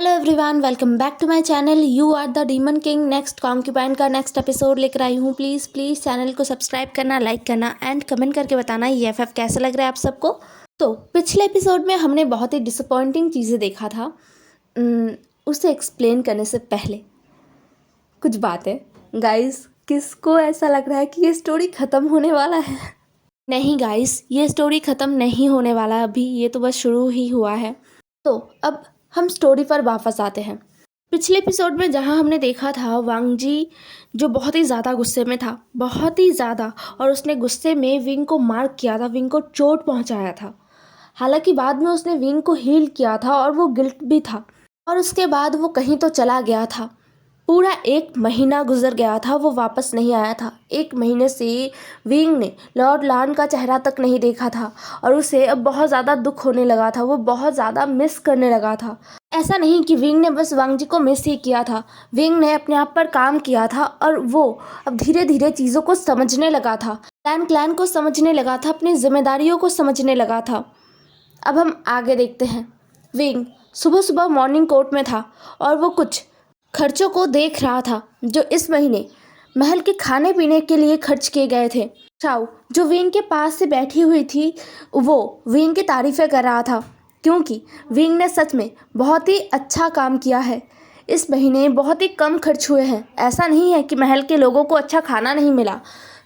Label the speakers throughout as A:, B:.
A: Hello everyone, welcome back to my channel. You are the demon king. Next concubine का next episode लेकर आई हूँ। Please channel को subscribe करना, like करना एंड कमेंट करके बताना ये एफ कैसा लग रहा है आप सबको। तो पिछले एपिसोड में हमने बहुत ही डिसअपॉइंटिंग चीज़ें देखा था। उसे एक्सप्लेन करने से पहले कुछ बातें गाइस, किसको ऐसा लग रहा है कि ये स्टोरी ख़त्म होने वाला है? नहीं गाइस, ये स्टोरी ख़त्म नहीं होने वाला अभी, ये तो बस शुरू ही हुआ है। तो अब हम स्टोरी पर वापस आते हैं। पिछले एपिसोड में जहां हमने देखा था वांग जी जो बहुत ही ज़्यादा गुस्से में था, बहुत ही ज़्यादा, और उसने गुस्से में विंग को मार किया था, विंग को चोट पहुंचाया था। हालांकि बाद में उसने विंग को हील किया था और वो गिल्ट भी था, और उसके बाद वो कहीं तो चला गया था। पूरा 1 महीना गुजर गया था, वो वापस नहीं आया था। 1 महीने से विंग ने लॉर्ड लान का चेहरा तक नहीं देखा था और उसे अब बहुत ज़्यादा दुख होने लगा था। वो बहुत ज़्यादा मिस करने लगा था। ऐसा नहीं कि विंग ने बस वांग जी को मिस ही किया था, विंग ने अपने आप पर काम किया था और वो अब धीरे धीरे चीज़ों को समझने लगा था, क्लैन को समझने लगा था, अपनी जिम्मेदारियों को समझने लगा था। अब हम आगे देखते हैं। विंग सुबह सुबह मॉर्निंग कोर्ट में था और वो कुछ खर्चों को देख रहा था जो इस महीने महल के खाने पीने के लिए खर्च किए गए थे। शाओ जो विंग के पास से बैठी हुई थी वो विंग की तारीफ़ें कर रहा था, क्योंकि विंग ने सच में बहुत ही अच्छा काम किया है। इस महीने बहुत ही कम खर्च हुए हैं। ऐसा नहीं है कि महल के लोगों को अच्छा खाना नहीं मिला,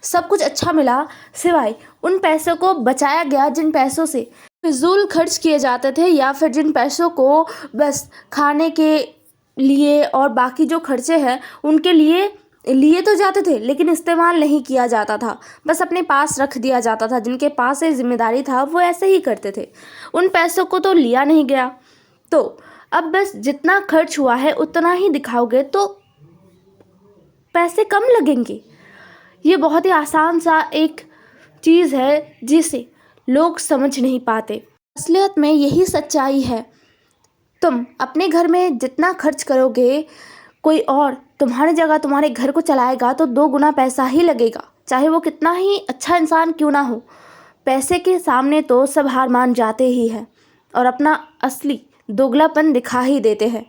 A: सब कुछ अच्छा मिला, सिवाय उन पैसों को बचाया गया जिन पैसों से फिजूल खर्च किए जाते थे, या फिर जिन पैसों को बस खाने के लिए और बाकी जो खर्चे हैं उनके लिए तो जाते थे लेकिन इस्तेमाल नहीं किया जाता था, बस अपने पास रख दिया जाता था। जिनके पास ये जिम्मेदारी था वो ऐसे ही करते थे। उन पैसों को तो लिया नहीं गया। तो अब बस जितना खर्च हुआ है उतना ही दिखाओगे तो पैसे कम लगेंगे। ये बहुत ही आसान सा एक चीज़ है जिसे लोग समझ नहीं पाते। असलियत में यही सच्चाई है। तुम अपने घर में जितना खर्च करोगे, कोई और तुम्हारी जगह तुम्हारे घर को चलाएगा तो 2 गुना पैसा ही लगेगा, चाहे वो कितना ही अच्छा इंसान क्यों ना हो। पैसे के सामने तो सब हार मान जाते ही हैं और अपना असली दोगलापन दिखा ही देते हैं।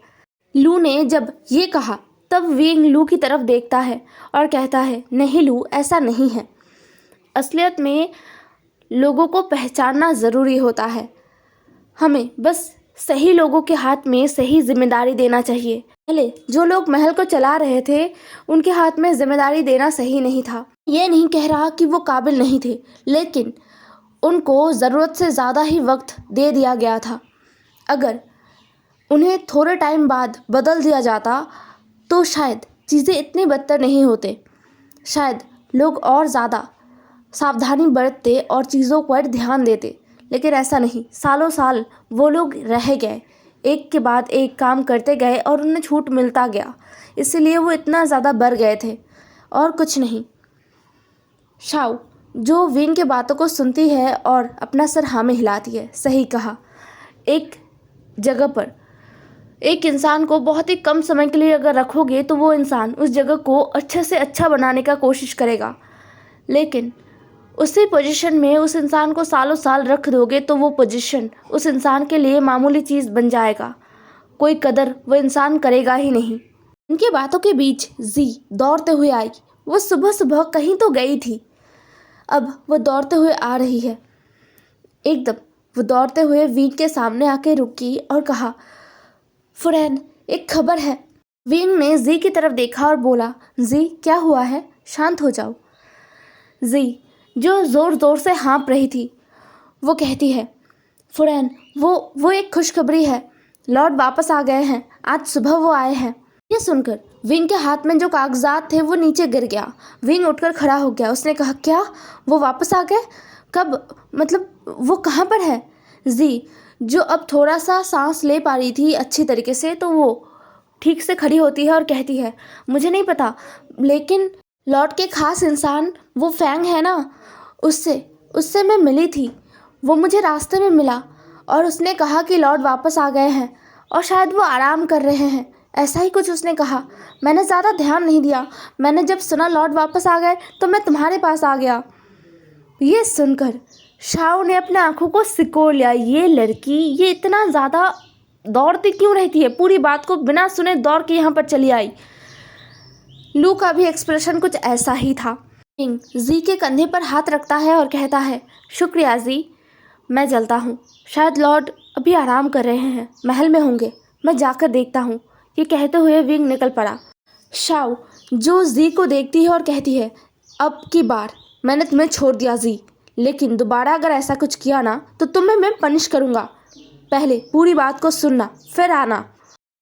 A: लू ने जब ये कहा तब विंग लू की तरफ देखता है और कहता है, नहीं लू, ऐसा नहीं है। असलियत में लोगों को पहचानना ज़रूरी होता है। हमें बस सही लोगों के हाथ में सही जिम्मेदारी देना चाहिए। पहले जो लोग महल को चला रहे थे उनके हाथ में जिम्मेदारी देना सही नहीं था। ये नहीं कह रहा कि वो काबिल नहीं थे, लेकिन उनको ज़रूरत से ज़्यादा ही वक्त दे दिया गया था। अगर उन्हें थोड़े टाइम बाद बदल दिया जाता तो शायद चीज़ें इतनी बदतर नहीं होते। शायद लोग और ज़्यादा सावधानी बरतते और चीज़ों पर ध्यान देते, लेकिन ऐसा नहीं। सालों साल वो लोग रह गए, एक के बाद एक काम करते गए और उन्हें छूट मिलता गया, इसलिए वो इतना ज़्यादा बढ़ गए थे और कुछ नहीं। शाओ जो विंग के बातों को सुनती है और अपना सर हाँ में हिलाती है। सही कहा। एक जगह पर एक इंसान को बहुत ही कम समय के लिए अगर रखोगे तो वो इंसान उस जगह को अच्छे से अच्छा बनाने का कोशिश करेगा, लेकिन उसी पोजीशन में उस इंसान को सालों साल रख दोगे तो वो पोजीशन उस इंसान के लिए मामूली चीज़ बन जाएगा। कोई कदर वो इंसान करेगा ही नहीं। उनकी बातों के बीच जी दौड़ते हुए आई। वो सुबह सुबह कहीं तो गई थी, अब वो दौड़ते हुए आ रही है। एकदम वो दौड़ते हुए विंग के सामने आके रुकी और कहा, फुरैन, एक खबर है। विंग ने जी की तरफ देखा और बोला, जी क्या हुआ है, शांत हो जाओ। जी जो ज़ोर ज़ोर से हाँप रही थी वो कहती है, फुरैन, वो एक खुशखबरी है। लॉर्ड वापस आ गए हैं, आज सुबह वो आए हैं। ये सुनकर विंग के हाथ में जो कागजात थे वो नीचे गिर गया। विंग उठकर खड़ा हो गया। उसने कहा, क्या वो वापस आ गए? कब? मतलब वो कहाँ पर है? जी जो अब थोड़ा सा सांस ले पा रही थी अच्छी तरीके से, तो वो ठीक से खड़ी होती है और कहती है, मुझे नहीं पता, लेकिन लॉर्ड के खास इंसान वो फैंग है ना, उससे उससे मैं मिली थी। वो मुझे रास्ते में मिला और उसने कहा कि लॉर्ड वापस आ गए हैं और शायद वो आराम कर रहे हैं, ऐसा ही कुछ उसने कहा। मैंने ज़्यादा ध्यान नहीं दिया। मैंने जब सुना लॉर्ड वापस आ गए तो मैं तुम्हारे पास आ गया। ये सुनकर शाओ ने अपने आंखों को सिकोड़ लिया। ये लड़की, ये इतना ज़्यादा दौड़ती क्यों रहती है? पूरी बात को बिना सुने दौड़ के यहाँ पर चली आई। लू का भी एक्सप्रेशन कुछ ऐसा ही था। विंग जी के कंधे पर हाथ रखता है और कहता है, शुक्रिया जी, मैं चलता हूँ। शायद लॉर्ड अभी आराम कर रहे हैं, महल में होंगे, मैं जाकर देखता हूँ। ये कहते हुए विंग निकल पड़ा। शाओ जो जी को देखती है और कहती है, अब की बार मैंने तुम्हें छोड़ दिया जी, लेकिन दोबारा अगर ऐसा कुछ किया ना तो तुम्हें मैं पनिश करूँगा। पहले पूरी बात को सुनना, फिर आना।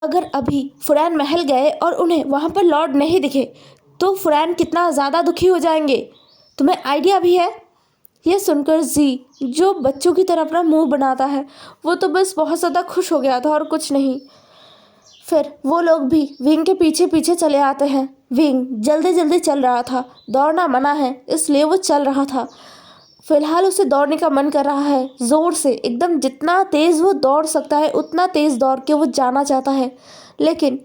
A: अगर अभी फुरैन महल गए और उन्हें वहाँ पर लॉर्ड नहीं दिखे तो फुरैन कितना ज़्यादा दुखी हो जाएंगे। तुम्हें आइडिया भी है? यह सुनकर जी, जो बच्चों की तरह अपना मुंह बनाता है, वो तो बस बहुत ज़्यादा खुश हो गया था और कुछ नहीं। फिर वो लोग भी विंग के पीछे पीछे चले आते हैं। विंग जल्दी जल्दी चल रहा था, दौड़ना मना है इसलिए वो चल रहा था। फिलहाल उसे दौड़ने का मन कर रहा है, ज़ोर से, एकदम जितना तेज़ वो दौड़ सकता है उतना तेज़ दौड़ के वो जाना चाहता है, लेकिन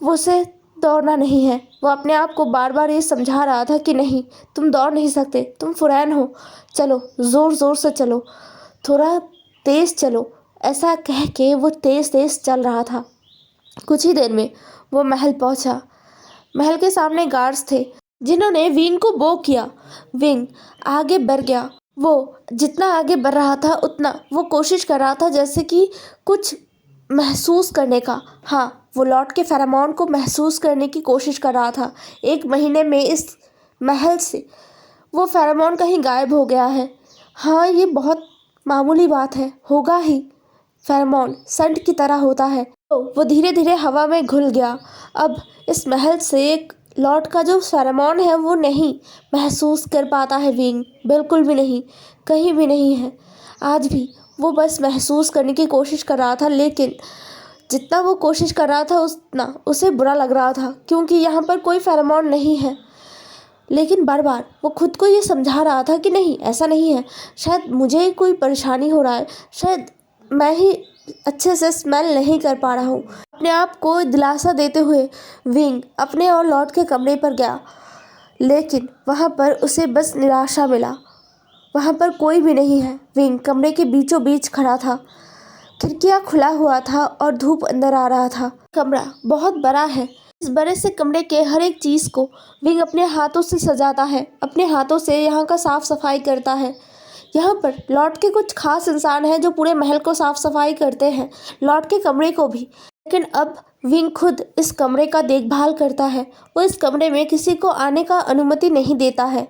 A: वो उसे दौड़ना नहीं है। वो अपने आप को बार बार ये समझा रहा था कि नहीं, तुम दौड़ नहीं सकते, तुम फुरैन हो, चलो ज़ोर ज़ोर से चलो, थोड़ा तेज़ चलो। ऐसा कह के वो तेज़ तेज़ चल रहा था। कुछ ही देर में वो महल पहुंचा। महल के सामने गार्ड्स थे जिन्होंने विंग को बो किया। विंग आगे बढ़ गया। वो जितना आगे बढ़ रहा था उतना वो कोशिश कर रहा था जैसे कि कुछ महसूस करने का। हाँ, वो लॉर्ड के फेरोमोन को महसूस करने की कोशिश कर रहा था। 1 महीने में इस महल से वो फेरोमोन कहीं गायब हो गया है। हाँ, ये बहुत मामूली बात है, होगा ही। फेरोमोन सेंट की तरह होता है। तो वो धीरे धीरे हवा में घुल गया। अब इस महल से एक लॉर्ड का जो फेरोमोन है वो नहीं महसूस कर पाता है विंग, बिल्कुल भी नहीं, कहीं भी नहीं है। आज भी वो बस महसूस करने की कोशिश कर रहा था, लेकिन जितना वो कोशिश कर रहा था उतना उसे बुरा लग रहा था, क्योंकि यहाँ पर कोई फेरोमोन नहीं है। लेकिन बार बार वो खुद को ये समझा रहा था कि नहीं, ऐसा नहीं है, शायद मुझे कोई परेशानी हो रहा है, शायद मैं ही अच्छे से स्मेल नहीं कर पा रहा हूँ। अपने आप को दिलासा देते हुए विंग अपने और लॉर्ड के कमरे पर गया, लेकिन वहाँ पर उसे बस निराशा मिला। वहाँ पर कोई भी नहीं है। विंग कमरे के बीचों बीच खड़ा था। खिड़कियाँ खुला हुआ था और धूप अंदर आ रहा था। कमरा बहुत बड़ा है। इस बड़े से कमरे के हर एक चीज़ को विंग अपने हाथों से सजाता है, अपने हाथों से यहाँ का साफ सफाई करता है। यहाँ पर लॉर्ड के कुछ खास इंसान हैं जो पूरे महल को साफ सफाई करते हैं, लॉर्ड के कमरे को भी। लेकिन अब विंग खुद इस कमरे का देखभाल करता है। वो इस कमरे में किसी को आने का अनुमति नहीं देता है।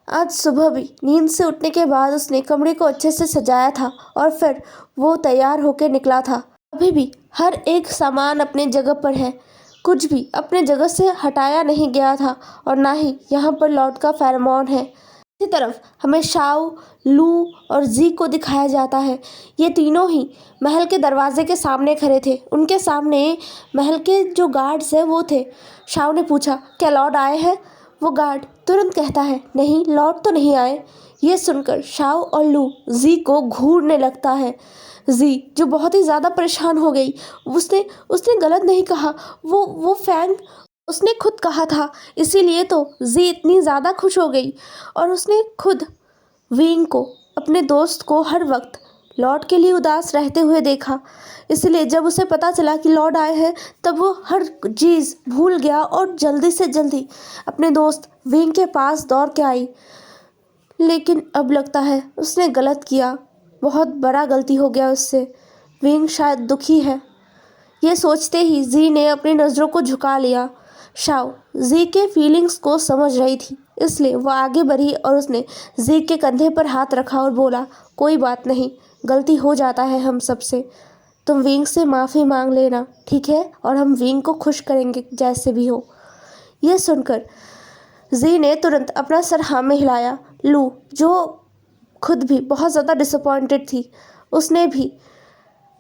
A: आज सुबह भी नींद से उठने के बाद उसने कमरे को अच्छे से सजाया था और फिर वो तैयार होकर निकला था। अभी भी हर एक सामान अपने जगह पर है, कुछ भी अपने जगह से हटाया नहीं गया था, और ना ही यहाँ पर लॉर्ड का फेरोमोन है। इसी तरफ हमें शाओ, लू और जी को दिखाया जाता है। ये तीनों ही महल के दरवाजे के सामने खड़े थे। उनके सामने महल के जो गार्ड्स हैं वो थे। शाओ ने पूछा, क्या लॉर्ड आए हैं? वो गार्ड तुरंत कहता है, नहीं, लॉर्ड तो नहीं आए। ये सुनकर शाओ और लू जी को घूरने लगता है। जी जो बहुत ही ज़्यादा परेशान हो गई। उसने उसने गलत नहीं कहा, वो फैंग उसने खुद कहा था, इसीलिए तो जी इतनी ज़्यादा खुश हो गई। और उसने खुद विंग को, अपने दोस्त को, हर वक्त लॉर्ड के लिए उदास रहते हुए देखा। इसलिए जब उसे पता चला कि लॉर्ड आए हैं तब वो हर चीज़ भूल गया और जल्दी से जल्दी अपने दोस्त विंग के पास दौड़ के आई। लेकिन अब लगता है उसने गलत किया, बहुत बड़ा गलती हो गया उससे। विंग शायद दुखी है। ये सोचते ही जी ने अपनी नज़रों को झुका लिया। शाओ जी के फीलिंग्स को समझ रही थी, इसलिए वो आगे बढ़ी और उसने जी के कंधे पर हाथ रखा और बोला, कोई बात नहीं, गलती हो जाता है हम सबसे, तुम विंग से माफ़ी मांग लेना, ठीक है? और हम विंग को खुश करेंगे जैसे भी हो। यह सुनकर जी ने तुरंत अपना सर हाँ में हिलाया। लू जो खुद भी बहुत ज़्यादा डिसअपॉइंटेड थी, उसने भी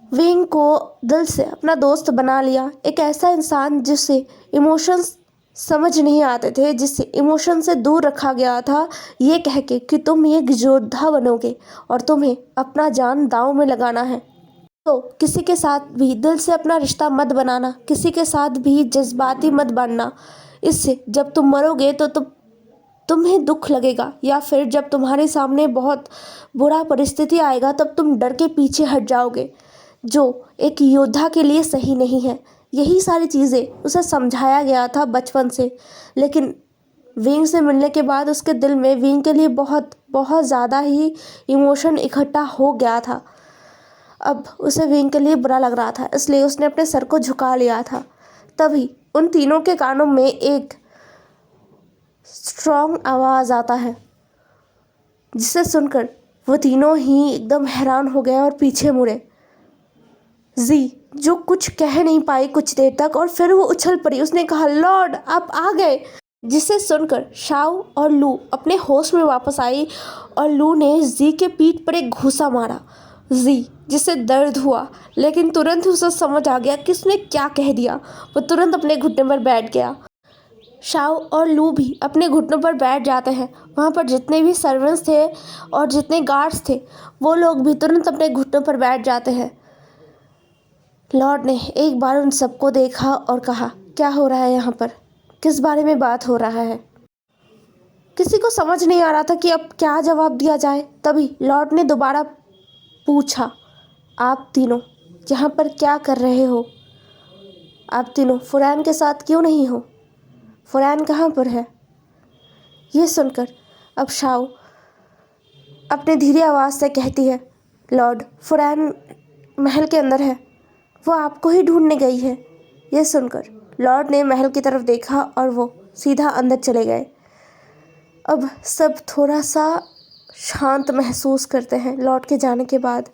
A: विंग को दिल से अपना दोस्त बना लिया। एक ऐसा इंसान जिसे इमोशंस समझ नहीं आते थे, जिससे इमोशन से दूर रखा गया था, ये कह के कि तुम एक योद्धा बनोगे और तुम्हें अपना जान दांव में लगाना है। तो किसी के साथ भी दिल से अपना रिश्ता मत बनाना, किसी के साथ भी जज्बाती मत बनना। इससे जब तुम मरोगे तो तुम्हें दुख लगेगा, या फिर जब तुम्हारे सामने बहुत बुरा परिस्थिति आएगा तब तुम डर के पीछे हट जाओगे। जो एक योद्धा के लिए सही नहीं है। यही सारी चीज़ें उसे समझाया गया था बचपन से, लेकिन विंग से मिलने के बाद उसके दिल में विंग के लिए बहुत बहुत ज़्यादा ही इमोशन इकट्ठा हो गया था। अब उसे विंग के लिए बुरा लग रहा था, इसलिए उसने अपने सर को झुका लिया था। तभी उन तीनों के कानों में एक स्ट्रॉन्ग आवाज़ आता है, जिसे सुनकर वो तीनों ही एकदम हैरान हो गए और पीछे मुड़े। जी जो कुछ कह नहीं पाई कुछ देर तक, और फिर वो उछल पड़ी। उसने कहा, लॉर्ड आप आ गए। जिसे सुनकर शाओ और लू अपने होश में वापस आई और लू ने जी के पीठ पर एक घूंसा मारा। जी जिसे दर्द हुआ, लेकिन तुरंत ही उसे समझ आ गया कि उसने क्या कह दिया। वो तुरंत अपने घुटने पर बैठ गया। शाओ और लू भी अपने घुटनों पर बैठ जाते हैं। वहाँ पर जितने भी सर्वेंट्स थे और जितने गार्ड्स थे, वो लोग भी तुरंत अपने घुटनों पर बैठ जाते हैं। लॉर्ड ने एक बार उन सबको देखा और कहा, क्या हो रहा है यहाँ पर, किस बारे में बात हो रहा है। किसी को समझ नहीं आ रहा था कि अब क्या जवाब दिया जाए। तभी लॉर्ड ने दोबारा पूछा, आप तीनों यहाँ पर क्या कर रहे हो? आप तीनों फुरैन के साथ क्यों नहीं हो? फुरैन कहाँ पर है? ये सुनकर अब शाओ अपने धीरे आवाज़ से कहती है, लॉर्ड फुरैन महल के अंदर है, वो आपको ही ढूंढने गई है। यह सुनकर लॉर्ड ने महल की तरफ देखा और वो सीधा अंदर चले गए। अब सब थोड़ा सा शांत महसूस करते हैं लॉर्ड के जाने के बाद।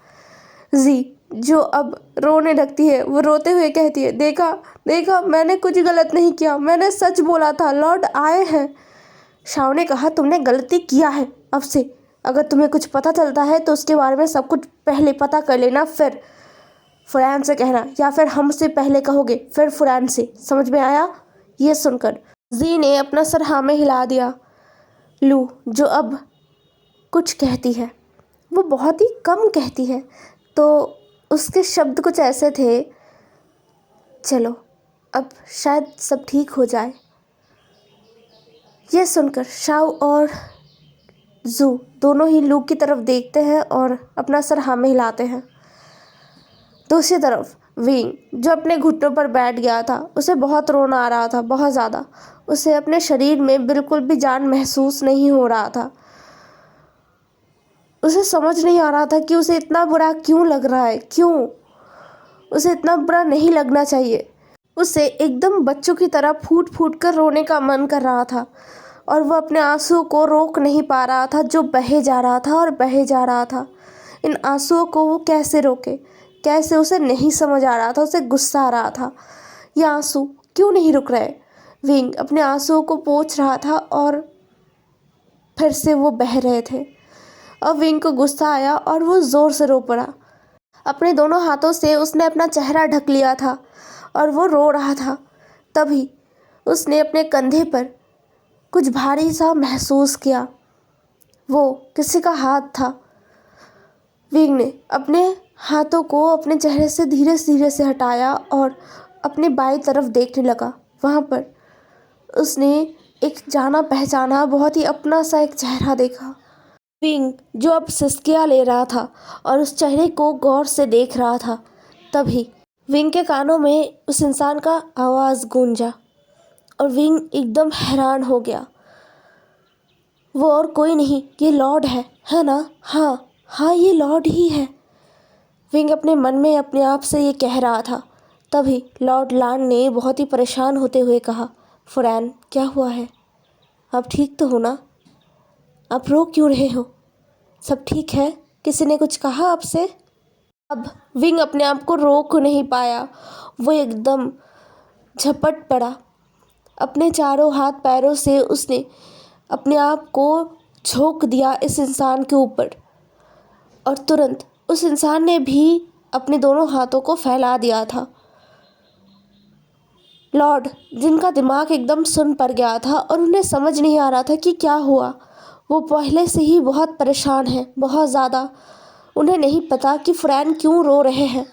A: जी जो अब रोने लगती है, वो रोते हुए कहती है, देखा देखा मैंने कुछ गलत नहीं किया, मैंने सच बोला था, लॉर्ड आए हैं। शाओ ने कहा, तुमने गलती किया है। अब से अगर तुम्हें कुछ पता चलता है तो उसके बारे में सब कुछ पहले पता कर लेना, फिर फुरैन से कहना, या फिर हमसे पहले कहोगे फिर फुरैन से। समझ में आया? ये सुनकर जी ने अपना सर हाँ में हिला दिया। लू जो अब कुछ कहती है, वो बहुत ही कम कहती है, तो उसके शब्द कुछ ऐसे थे, चलो अब शायद सब ठीक हो जाए। ये सुनकर शाओ और जू दोनों ही लू की तरफ देखते हैं और अपना सर हाँ में हिलाते हैं। दूसरी तरफ विंग जो अपने घुटनों पर बैठ गया था, उसे बहुत रोना आ रहा था, बहुत ज़्यादा। उसे अपने शरीर में बिल्कुल भी जान महसूस नहीं हो रहा था। उसे समझ नहीं आ रहा था कि उसे इतना बुरा क्यों लग रहा है, क्यों उसे इतना बुरा नहीं लगना चाहिए। उसे एकदम बच्चों की तरह फूट फूट कर रोने का मन कर रहा था, और वह अपने आंसुओं को रोक नहीं पा रहा था, जो बहे जा रहा था और बहे जा रहा था। इन आंसुओं को वो कैसे रोके, कैसे, उसे नहीं समझ आ रहा था। उसे गुस्सा आ रहा था, ये आंसू क्यों नहीं रुक रहे। विंग अपने आंसुओं को पोंछ रहा था और फिर से वो बह रहे थे। अब विंग को गुस्सा आया और वो ज़ोर से रो पड़ा। अपने दोनों हाथों से उसने अपना चेहरा ढक लिया था और वो रो रहा था। तभी उसने अपने कंधे पर कुछ भारी सा महसूस किया। वो किसी का हाथ था। विंग ने अपने हाथों को अपने चेहरे से धीरे से हटाया और अपने बाईं तरफ देखने लगा। वहाँ पर उसने एक जाना पहचाना बहुत ही अपना सा एक चेहरा देखा। विंग जो अब सिसकियाँ ले रहा था और उस चेहरे को गौर से देख रहा था। तभी विंग के कानों में उस इंसान का आवाज़ गूंजा और विंग एकदम हैरान हो गया। वो और कोई नहीं, ये लॉर्ड है ना? हाँ ये लॉर्ड ही है। विंग अपने मन में अपने आप से ये कह रहा था। तभी लॉर्ड लान ने बहुत ही परेशान होते हुए कहा, फुरैन क्या हुआ है? आप ठीक तो हो ना? आप रो क्यों रहे हो? सब ठीक है? किसी ने कुछ कहा आपसे? अब विंग अपने आप को रोक नहीं पाया। वो एकदम झपट पड़ा। अपने चारों हाथ पैरों से उसने अपने आप को झोंक दिया इस इंसान के ऊपर, और तुरंत उस इंसान ने भी अपने दोनों हाथों को फैला दिया था। लॉर्ड जिनका दिमाग एकदम सुन्न पड़ गया था और उन्हें समझ नहीं आ रहा था कि क्या हुआ। वो पहले से ही बहुत परेशान हैं, बहुत ज़्यादा। उन्हें नहीं पता कि फुरैन क्यों रो रहे हैं।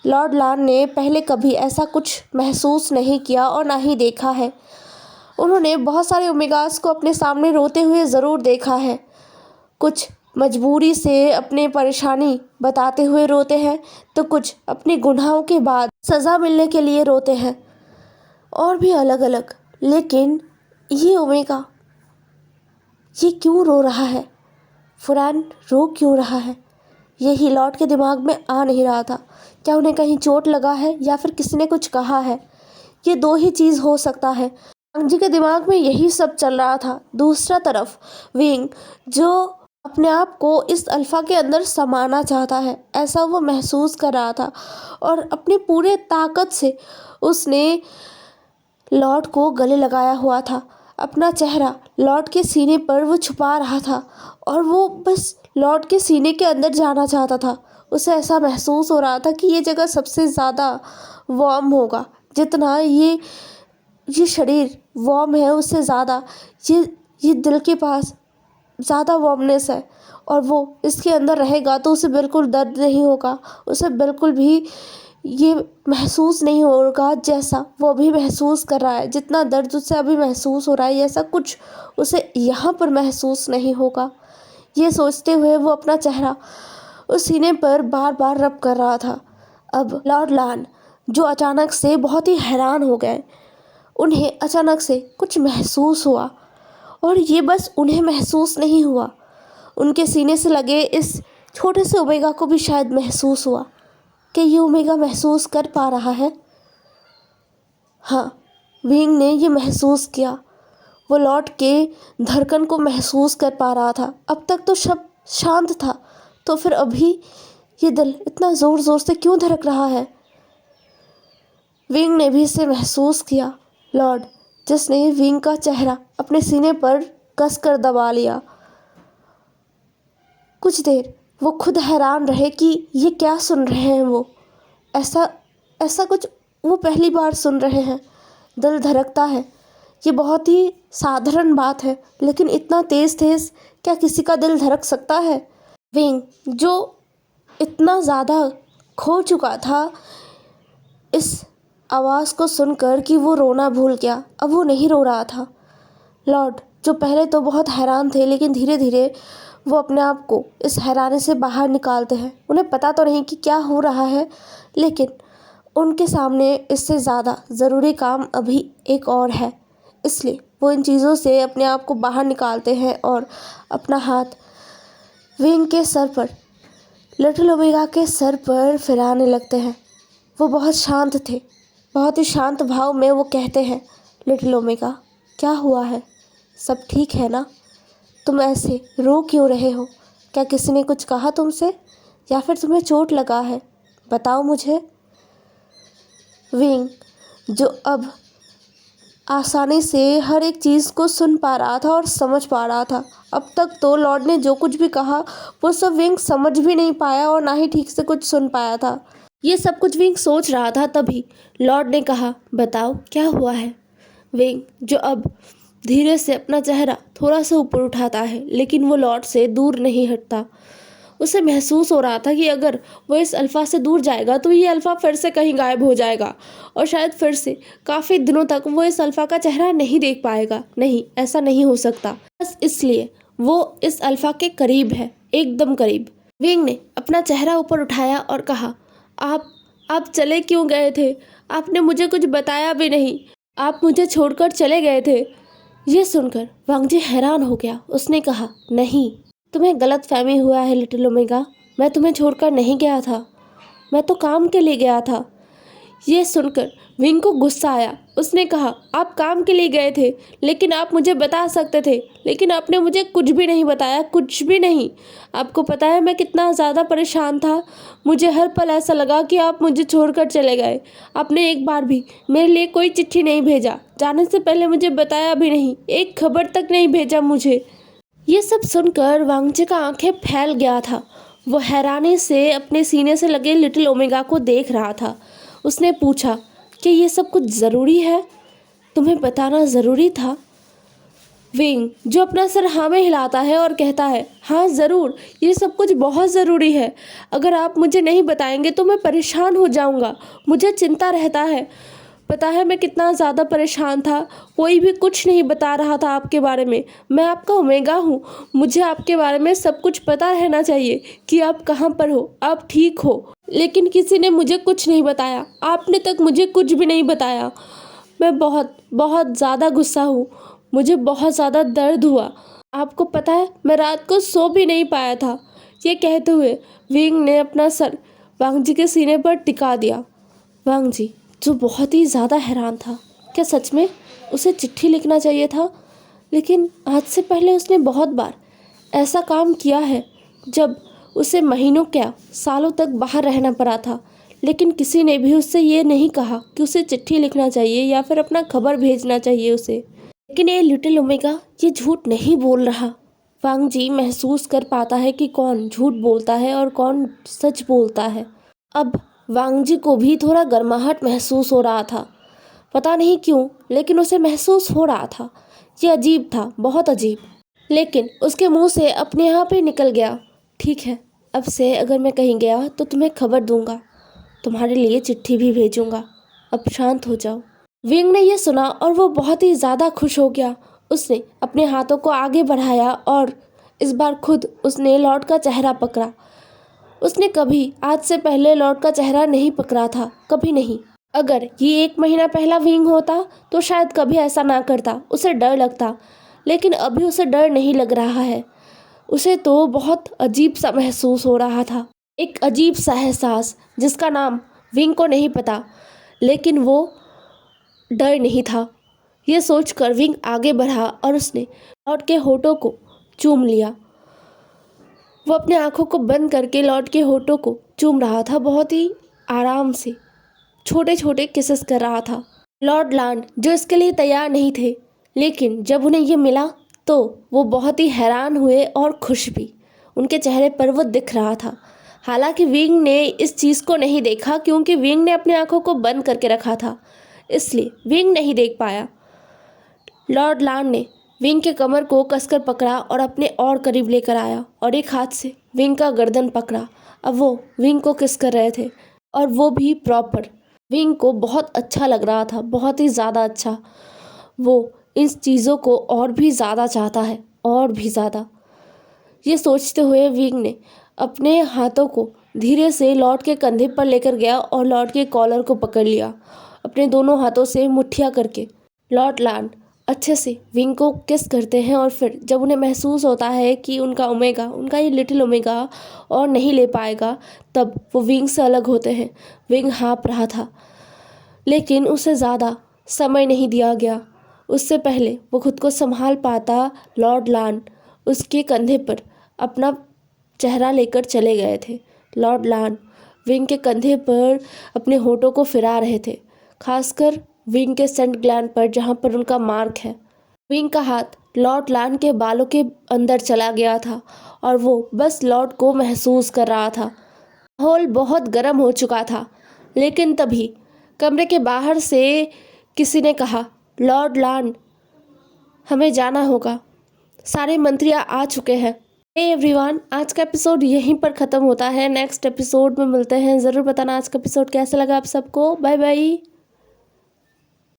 A: लॉर्ड लान ने पहले कभी ऐसा कुछ महसूस नहीं किया और ना ही देखा है। उन्होंने बहुत सारे ओमेगास को अपने सामने रोते हुए ज़रूर देखा है, कुछ मजबूरी से अपनी परेशानी बताते हुए रोते हैं, तो कुछ अपने गुनाहों के बाद सज़ा मिलने के लिए रोते हैं, और भी अलग अलग। लेकिन ये ओमेगा, ये क्यों रो रहा है? फरहान रो क्यों रहा है? यही लॉर्ड के दिमाग में आ नहीं रहा था। क्या उन्हें कहीं चोट लगा है या फिर किसी ने कुछ कहा है? ये दो ही चीज़ हो सकता है। वांग जी के दिमाग में यही सब चल रहा था। दूसरा तरफ विंग, जो अपने आप को इस अल्फ़ा के अंदर समाना चाहता है, ऐसा वो महसूस कर रहा था, और अपनी पूरे ताकत से उसने लॉर्ड को गले लगाया हुआ था। अपना चेहरा लॉर्ड के सीने पर वो छुपा रहा था, और वो बस लॉर्ड के सीने के अंदर जाना चाहता था। उसे ऐसा महसूस हो रहा था कि ये जगह सबसे ज़्यादा वार्म होगा। जितना ये शरीर वार्म है, उससे ज़्यादा ये दिल के पास ज़्यादा वार्मनेस है, और वो इसके अंदर रहेगा तो उसे बिल्कुल दर्द नहीं होगा। उसे बिल्कुल भी ये महसूस नहीं होगा जैसा वो अभी महसूस कर रहा है। जितना दर्द उसे अभी महसूस हो रहा है, ऐसा कुछ उसे यहाँ पर महसूस नहीं होगा। ये सोचते हुए वो अपना चेहरा उस सीने पर बार बार रब कर रहा था। अब लॉर्ड लान, जो अचानक से बहुत ही हैरान हो गए, उन्हें अचानक से कुछ महसूस हुआ, और ये बस उन्हें महसूस नहीं हुआ, उनके सीने से लगे इस छोटे से ओमेगा को भी शायद महसूस हुआ कि ये ओमेगा महसूस कर पा रहा है। हाँ, विंग ने ये महसूस किया। वो लॉर्ड के धड़कन को महसूस कर पा रहा था। अब तक तो सब शांत था, तो फिर अभी ये दिल इतना ज़ोर ज़ोर से क्यों धड़क रहा है? विंग ने भी इसे महसूस किया। लॉर्ड, जिसने विंग का चेहरा अपने सीने पर कसकर दबा लिया। कुछ देर वो खुद हैरान रहे कि ये क्या सुन रहे हैं। वो ऐसा कुछ वो पहली बार सुन रहे हैं। दिल धड़कता है, ये बहुत ही साधारण बात है, लेकिन इतना तेज़ तेज़ क्या किसी का दिल धड़क सकता है? विंग, जो इतना ज़्यादा खो चुका था इस आवाज़ को सुनकर कि वो रोना भूल गया, अब वो नहीं रो रहा था। लॉर्ड, जो पहले तो बहुत हैरान थे, लेकिन धीरे धीरे वो अपने आप को इस हैरानी से बाहर निकालते हैं। उन्हें पता तो नहीं कि क्या हो रहा है, लेकिन उनके सामने इससे ज़्यादा ज़रूरी काम अभी एक और है, इसलिए वो इन चीज़ों से अपने आप को बाहर निकालते हैं और अपना हाथ विंग के सर पर, लिटिल ओमेगा के सर पर फिराने लगते हैं। वो बहुत शांत थे। बहुत ही शांत भाव में वो कहते हैं, लिटिल ओमेगा, क्या हुआ है? सब ठीक है ना? तुम ऐसे रो क्यों रहे हो? क्या किसी ने कुछ कहा तुमसे, या फिर तुम्हें चोट लगा है? बताओ मुझे। विंग, जो अब आसानी से हर एक चीज़ को सुन पा रहा था और समझ पा रहा था। अब तक तो लॉर्ड ने जो कुछ भी कहा वो सब विंग समझ भी नहीं पाया, और ना ही ठीक से कुछ सुन पाया था। ये सब कुछ विंग सोच रहा था, तभी लॉर्ड ने कहा, बताओ क्या हुआ है? विंग, जो अब धीरे से अपना चेहरा थोड़ा सा ऊपर उठाता है, लेकिन वो लॉर्ड से दूर नहीं हटता। उसे महसूस हो रहा था कि अगर वो इस अल्फ़ा से दूर जाएगा तो ये अल्फ़ा फिर से कहीं गायब हो जाएगा, और शायद फिर से काफ़ी दिनों तक वो इस अल्फ़ा का चेहरा नहीं देख पाएगा। नहीं, ऐसा नहीं हो सकता। बस इसलिए वो इस अल्फ़ा के करीब है, एकदम करीब। विंग ने अपना चेहरा ऊपर उठाया और कहा, आप चले क्यों गए थे? आपने मुझे कुछ बताया भी नहीं। आप मुझे छोड़कर चले गए थे। ये सुनकर वांग जी हैरान हो गया। उसने कहा, नहीं, तुम्हें गलतफहमी हुआ है लिटिल ओमेगा। मैं तुम्हें छोड़कर नहीं गया था, मैं तो काम के लिए गया था। ये सुनकर विंग को गुस्सा आया। उसने कहा, आप काम के लिए गए थे, लेकिन आप मुझे बता सकते थे, लेकिन आपने मुझे कुछ भी नहीं बताया, कुछ भी नहीं। आपको पता है मैं कितना ज़्यादा परेशान था। मुझे हर पल ऐसा लगा कि आप मुझे छोड़कर चले गए। आपने एक बार भी मेरे लिए कोई चिट्ठी नहीं भेजा, जाने से पहले मुझे बताया भी नहीं, एक खबर तक नहीं भेजा मुझे। ये सब सुनकर वांग जी का आंखें फैल गया था। वो हैरानी से अपने सीने से लगे लिटिल ओमेगा को देख रहा था। उसने पूछा कि ये सब कुछ ज़रूरी है? तुम्हें बताना ज़रूरी था? विंग, जो अपना सर हाँ में हिलाता है और कहता है, हाँ ज़रूर, ये सब कुछ बहुत ज़रूरी है। अगर आप मुझे नहीं बताएंगे तो मैं परेशान हो जाऊंगा। मुझे चिंता रहता है।
B: पता है मैं कितना ज़्यादा परेशान था, कोई भी कुछ नहीं बता रहा था आपके बारे में। मैं आपका ओमेगा हूँ, मुझे आपके बारे में सब कुछ पता रहना चाहिए कि आप कहाँ पर हो, आप ठीक हो। लेकिन किसी ने मुझे कुछ नहीं बताया, आपने तक मुझे कुछ भी नहीं बताया। मैं बहुत बहुत ज़्यादा गुस्सा हूँ, मुझे बहुत ज़्यादा दर्द हुआ। आपको पता है मैं रात को सो भी नहीं पाया था। ये कहते हुए विंग ने अपना सर वांग जी के सीने पर टिका दिया। वांग जी जो बहुत ही ज़्यादा हैरान था, क्या सच में उसे चिट्ठी लिखना चाहिए था? लेकिन आज से पहले उसने बहुत बार ऐसा काम किया है, जब उसे महीनों क्या सालों तक बाहर रहना पड़ा था, लेकिन किसी ने भी उससे ये नहीं कहा कि उसे चिट्ठी लिखना चाहिए या फिर अपना खबर भेजना चाहिए उसे। लेकिन ये लिटिल ओमेगा ये झूठ नहीं बोल रहा। वांग जी महसूस कर पाता है कि कौन झूठ बोलता है और कौन सच बोलता है। अब वांग जी को भी थोड़ा गर्माहट महसूस हो रहा था, पता नहीं क्यों, लेकिन उसे महसूस हो रहा था। ये अजीब था, बहुत अजीब। लेकिन उसके मुंह से अपने आप ही निकल गया, ठीक है, अब से अगर मैं कहीं गया तो तुम्हें खबर दूंगा, तुम्हारे लिए चिट्ठी भी भेजूंगा, अब शांत हो जाओ। विंग ने यह सुना और वो बहुत ही ज़्यादा खुश हो गया। उसने अपने हाथों को आगे बढ़ाया और इस बार खुद उसने लॉर्ड का चेहरा पकड़ा। उसने कभी आज से पहले लॉर्ड का चेहरा नहीं पकड़ा था, कभी नहीं। अगर ये 1 महीना पहला विंग होता तो शायद कभी ऐसा ना करता, उसे डर लगता। लेकिन अभी उसे डर नहीं लग रहा है, उसे तो बहुत अजीब सा महसूस हो रहा था। एक अजीब सा एहसास जिसका नाम विंग को नहीं पता, लेकिन वो डर नहीं था। ये सोचकर विंग आगे बढ़ा और उसने लॉर्ड के होठों को चूम लिया। वो अपने आंखों को बंद करके लॉर्ड के होठों को चूम रहा था, बहुत ही आराम से छोटे छोटे किसेस कर रहा था। लॉर्ड लांड जो इसके लिए तैयार नहीं थे, लेकिन जब उन्हें ये मिला तो वो बहुत ही हैरान हुए और खुश भी। उनके चेहरे पर वो दिख रहा था। हालांकि विंग ने इस चीज़ को नहीं देखा, क्योंकि विंग ने अपनी आंखों को बंद करके रखा था, इसलिए विंग नहीं देख पाया। लॉर्ड लांड ने विंग के कमर को कसकर पकड़ा और अपने और करीब लेकर आया और एक हाथ से विंग का गर्दन पकड़ा। अब वो विंग को किस कर रहे थे, और वो भी प्रॉपर। विंग को बहुत अच्छा लग रहा था, बहुत ही ज़्यादा अच्छा। वो इन चीज़ों को और भी ज़्यादा चाहता है, और भी ज़्यादा। ये सोचते हुए विंग ने अपने हाथों को धीरे से लॉर्ड के कंधे पर लेकर गया और लॉर्ड के कॉलर को पकड़ लिया अपने दोनों हाथों से मुठ्ठियाँ करके। लॉर्ड लांड अच्छे से विंग को किस करते हैं और फिर जब उन्हें महसूस होता है कि उनका ओमेगा, उनका ये लिटिल ओमेगा और नहीं ले पाएगा, तब वो विंग से अलग होते हैं। विंग हाँप रहा था, लेकिन उसे ज़्यादा समय नहीं दिया गया। उससे पहले वो खुद को संभाल पाता, लॉर्ड लांड उसके कंधे पर अपना चेहरा लेकर चले गए थे। लॉर्ड लांड विंग के कंधे पर अपने होठों को फिरा रहे थे, खासकर विंग के सेंट ग्लैंड पर, जहाँ पर उनका मार्क है। विंग का हाथ लॉर्ड लांड के बालों के अंदर चला गया था और वो बस लॉर्ड को महसूस कर रहा था। माहौल बहुत गर्म हो चुका था, लेकिन तभी कमरे के बाहर से किसी ने कहा, लॉर्ड लांड हमें जाना होगा, सारे मंत्रियाँ आ चुके हैं। हे एवरीवन, आज का एपिसोड यहीं पर ख़त्म होता है। नेक्स्ट एपिसोड में मिलते हैं। ज़रूर बताना आज का एपिसोड कैसा लगा आप सबको। Bye bye.